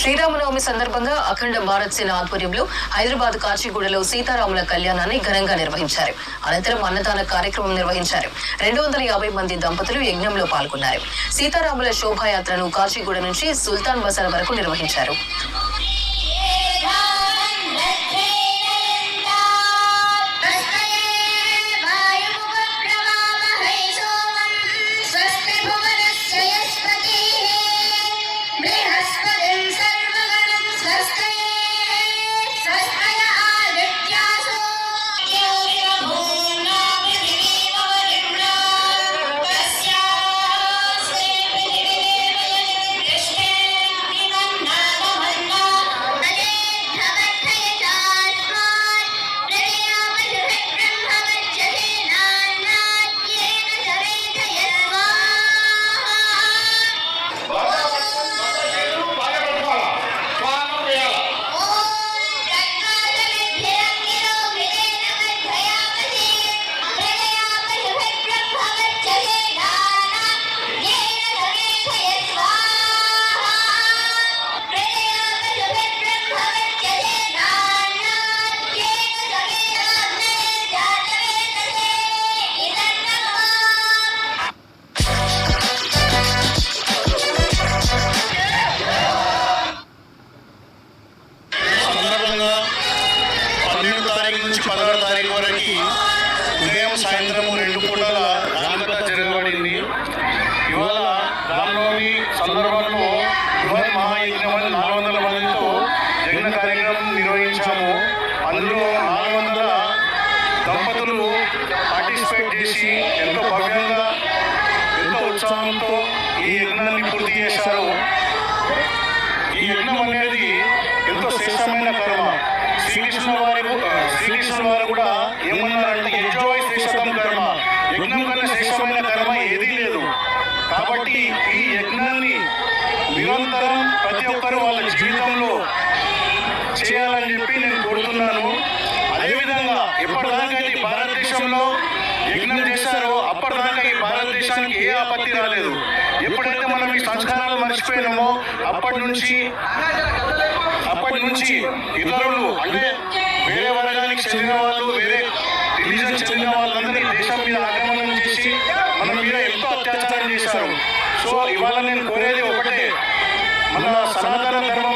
శ్రీరామనవమి సందర్భంగా అఖండ భారత్ సేన ఆధ్వర్యంలో హైదరాబాద్ కాచిగూడలో సీతారాముల కళ్యాణాన్ని ఘనంగా నిర్వహించారు. అనంతరం అన్నదాన కార్యక్రమం నిర్వహించారు. 250 మంది దంపతులు యజ్ఞంలో పాల్గొన్నారు. సీతారాముల శోభాయాత్రను కాచిగూడ నుంచి సుల్తాన్ బజార్ వరకు నిర్వహించారు. ఉదయం సాయంత్రం 2 పూటల జాగ్రత్త జరగబడింది. ఇవాళ రామనవమి సందర్భంలో బృహత్ మహాయజ్ఞం 400 మందితో యజ్ఞ కార్యక్రమం నిర్వహించాము. అందులో 400 దంపతులు పార్టిసిపేట్ చేసి ఎంతో భవ్యంగా ఎంతో ఉత్సాహంతో ఈ యజ్ఞాన్ని పూర్తి చేశారు. ఈ యజ్ఞం అనేది ఎంతో శ్రేష్టమైన కర్మ. శ్రీకృష్ణుల వారు కూడా ఏమన్నారంటే యజ్ఞోయ్ శ్రేష్టం కర్మ, యజ్ఞం కన్నా శ్రేష్టమైన కర్మ ఏదీ లేదు. కాబట్టి ఈ యజ్ఞాన్ని నిరంతరం ప్రతి ఒక్కరూ వాళ్ళ జీవితంలో చేయాలని చెప్పి నేను కోరుతున్నాను. అదేవిధంగా ఎప్పటిదాకా ఈ భారతదేశంలో యజ్ఞం చేశారో అప్పటిదాకా ఈ భారతదేశానికి ఏ ఆపత్తి రాలేదు. ఎప్పుడైతే మనం ఈ సంస్కారాలు మర్చిపోయినామో అప్పటి నుంచి ఇతరులు అంటే వేరే వర్గానికి చెందిన వాళ్ళు, వేరే రిలీజన్ చెందిన వాళ్ళందరినీ దేశం మీద ఆక్రమణం చేసి మన మీద ఎంతో అత్యాచారం చేశారు. సో ఇవాళ నేను కోరేది ఒకటే, మన సనాతన ధర్మం